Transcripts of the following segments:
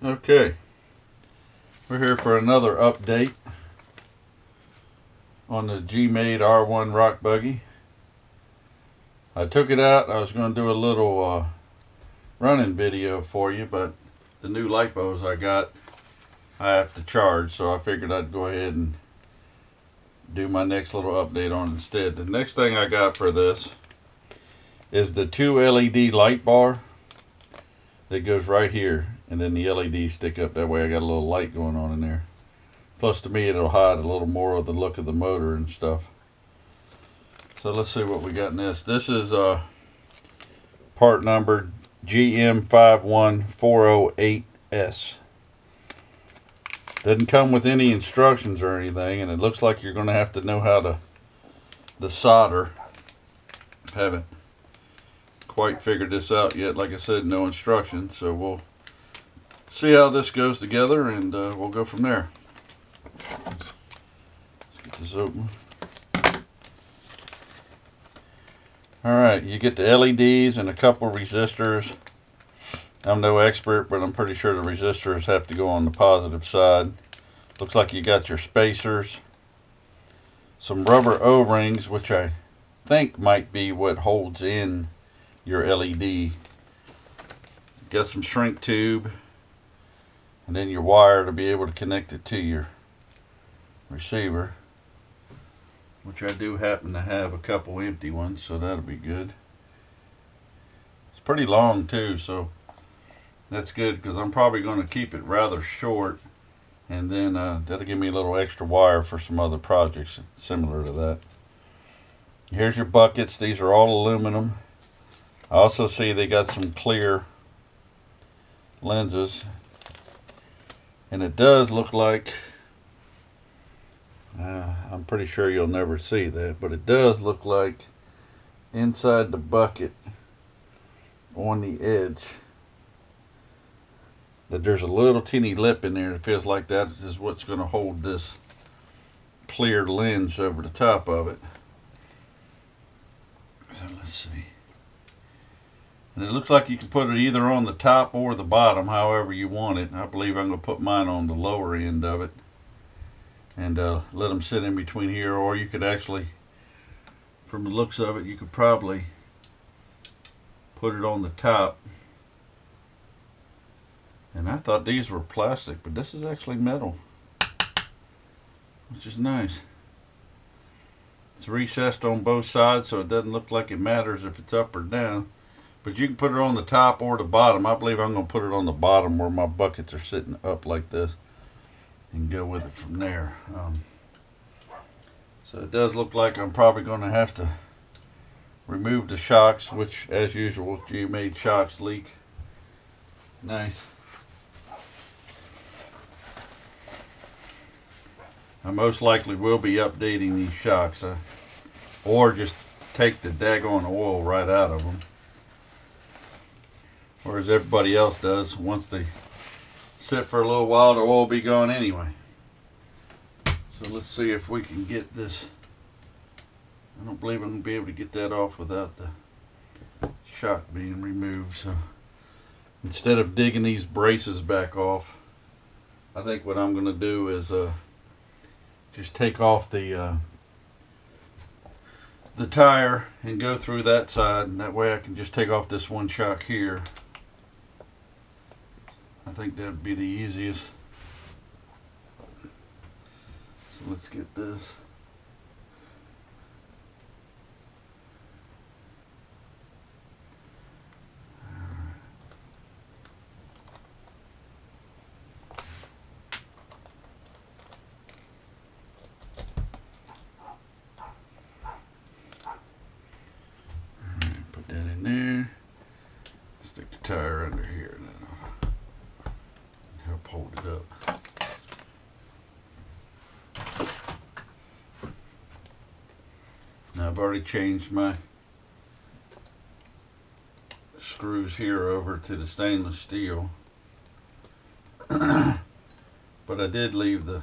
Okay, we're here for another update on the Gmade R1 rock buggy. I took it out. I was going to do a little running video for you, but the new lipos I got, I have to charge, so I figured I'd go ahead and do my next little update on it instead. The next thing I got for this is the 2 LED light bar that goes right here, and then the LED stick up. That way I got a little light going on in there. Plus, to me, it'll hide a little more of the look of the motor and stuff. So let's see what we got in this. This is part number GM51408S. Doesn't come with any instructions or anything, and it looks like you're going to have to know how to solder. Haven't quite figured this out yet. Like I said, no instructions, so we'll see how this goes together, and we'll go from there. Let's get this open. Alright, you get the LEDs and a couple resistors. I'm no expert, but I'm pretty sure the resistors have to go on the positive side. Looks like you got your spacers, some rubber O-rings, which I think might be what holds in your LED. Got some shrink tube, and then your wire to be able to connect it to your receiver, which I do happen to have a couple empty ones, so that'll be good. It's pretty long too, so that's good, because I'm probably going to keep it rather short, and then that'll give me a little extra wire for some other projects similar to that. Here's your buckets. These are all aluminum. I also see they got some clear lenses, and it does look like, I'm pretty sure you'll never see that, but it does look like inside the bucket on the edge that there's a little teeny lip in there. It feels like that is what's going to hold this clear lens over the top of it. So let's see. And it looks like you can put it either on the top or the bottom, however you want it. I believe I'm going to put mine on the lower end of it and let them sit in between here, or you could actually, from the looks of it, you could probably put it on the top. And I thought these were plastic, but this is actually metal, which is nice. It's recessed on both sides, so it doesn't look like it matters if it's up or down. But you can put it on the top or the bottom. I believe I'm going to put it on the bottom where my buckets are sitting up like this, and go with it from there. So it does look like I'm probably going to have to remove the shocks, which, as usual, Gmade shocks leak. Nice. I most likely will be updating these shocks, or just take the daggone oil right out of them, whereas everybody else does. Once they sit for a little while, the oil will be gone anyway. So let's see if we can get this. I don't believe I'm going to be able to get that off without the shock being removed. So instead of digging these braces back off, I think what I'm going to do is just take off the tire and go through that side, and that way I can just take off this one shock here. I think that'd be the easiest. So let's get this. Put that in there. Stick the tire under here, and that'll help hold it up. Now I've already changed my screws here over to the stainless steel, but I did leave the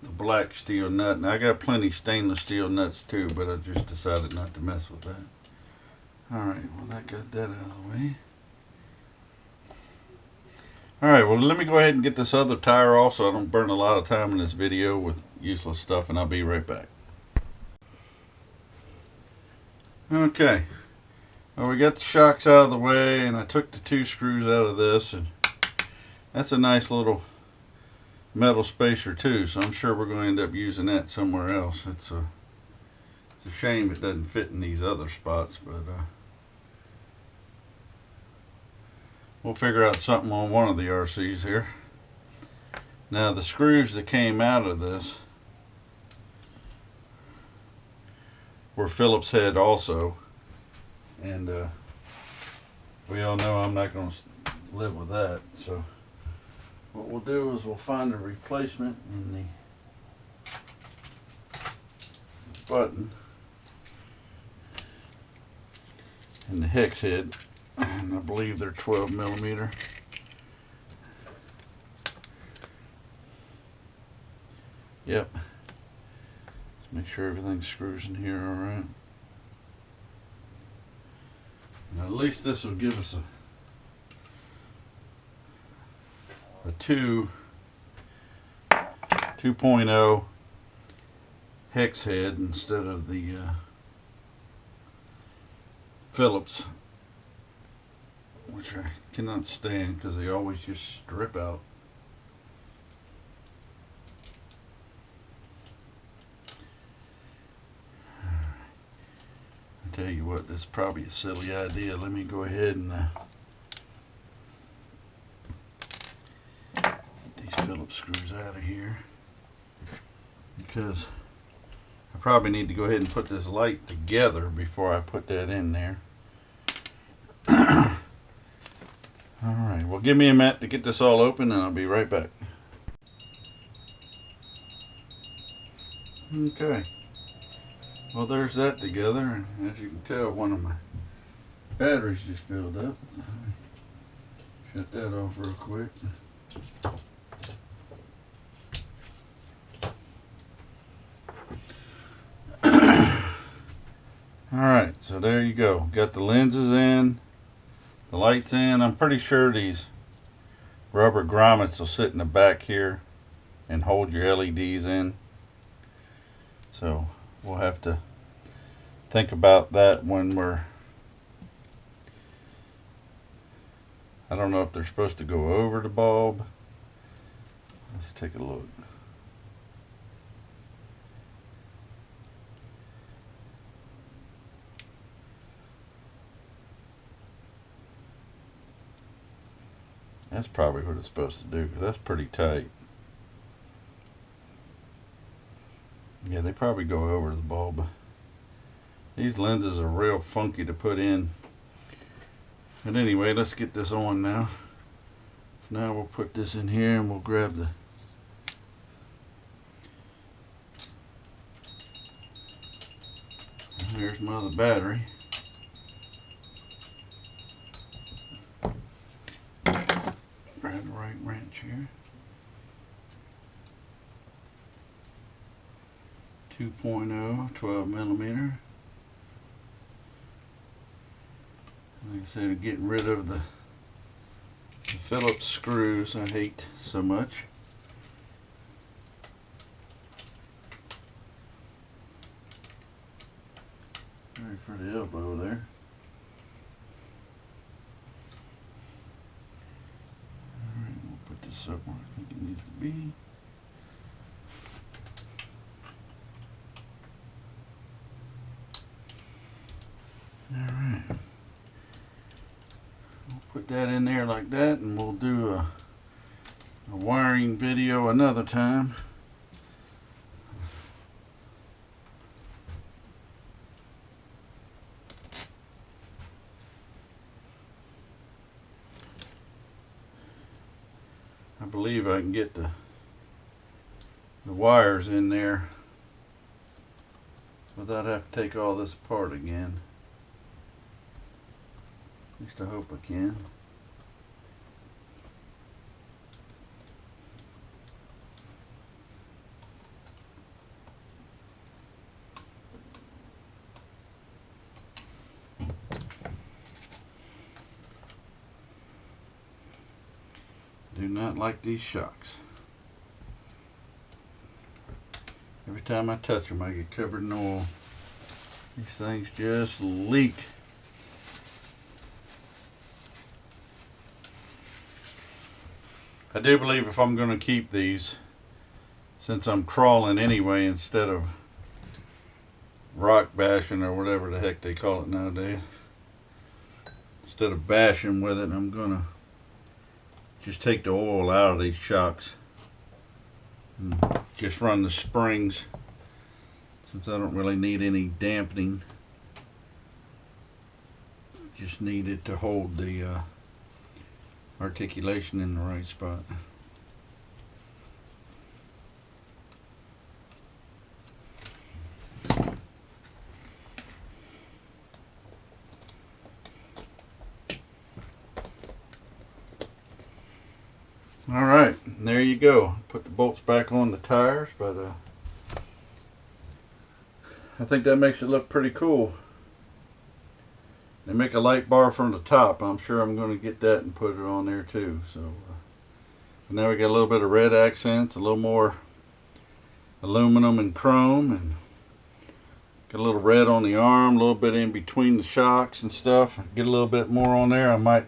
black steel nut. And I got plenty stainless steel nuts too, but I just decided not to mess with that. Alright, well, that got that out of the way. Alright, well let me go ahead and get this other tire off so I don't burn a lot of time in this video with useless stuff, and I'll be right back. Okay, well we got the shocks out of the way, and I took the 2 screws out of this, and that's a nice little metal spacer too, so I'm sure we're going to end up using that somewhere else. It's a shame it doesn't fit in these other spots, but we'll figure out something on one of the RCs here. Now the screws that came out of this were Phillips head also, and we all know I'm not going to live with that, so what we'll do is we'll find a replacement in the button and the hex head, and I believe they're 12 millimeter. Yep. Let's make sure everything screws in here all right. Now at least this will give us a 2.0 hex head instead of the Phillips, which I cannot stand because they always just strip out. I tell you what, that's probably a silly idea. Let me go ahead and get these Phillips screws out of here, because I probably need to go ahead and put this light together before I put that in there. Alright, well give me a minute to get this all open and I'll be right back. Okay, well there's that together, and as you can tell one of my batteries just filled up. Shut that off real quick. Alright, so there you go. Got the lenses in, the lights in. I'm pretty sure these rubber grommets will sit in the back here and hold your LEDs in. So we'll have to think about that when we're... I don't know if they're supposed to go over the bulb. Let's take a look. That's probably what it's supposed to do, because that's pretty tight. Yeah, they probably go over the bulb. These lenses are real funky to put in. But anyway, let's get this on now. Now we'll put this in here and we'll grab the there's my other battery. Grab the right wrench here. 2.0, 12 millimeter. Like I said, getting rid of the Phillips screws I hate so much. Sorry for the elbow there. Alright, we'll put this up where I think it needs to be. Alright. We'll put that in there like that, and we'll do a wiring video another time. I believe I can get the wires in there without having to take all this apart again. At least I hope I can. Do not like these shocks. Every time I touch them, I get covered in oil. These things just leak. I do believe if I'm going to keep these, since I'm crawling anyway instead of rock bashing or whatever the heck they call it nowadays, instead of bashing with it, I'm going to just take the oil out of these shocks and just run the springs, since I don't really need any dampening. Just need it to hold the articulation in the right spot. Alright, there you go. Put the bolts back on the tires, but I think that makes it look pretty cool. They make a light bar from the top. I'm sure I'm going to get that and put it on there too. So now we got a little bit of red accents, a little more aluminum and chrome, and got a little red on the arm, a little bit in between the shocks and stuff. Get a little bit more on there. I might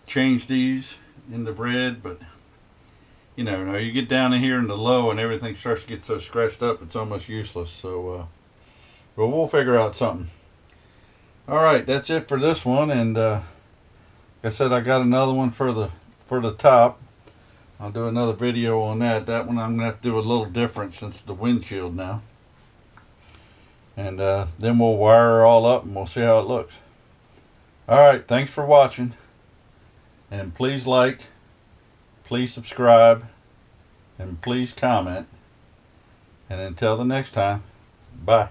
change these in the red, but you never know. You get down in here in the low and everything starts to get so scratched up it's almost useless. So but we'll figure out something. Alright, that's it for this one, and like I said, I got another one for the top. I'll do another video on that. That one I'm gonna have to do a little different since the windshield now, and then we'll wire her all up and we'll see how it looks. Alright, thanks for watching. And please like, please subscribe, and please comment. And until the next time, bye.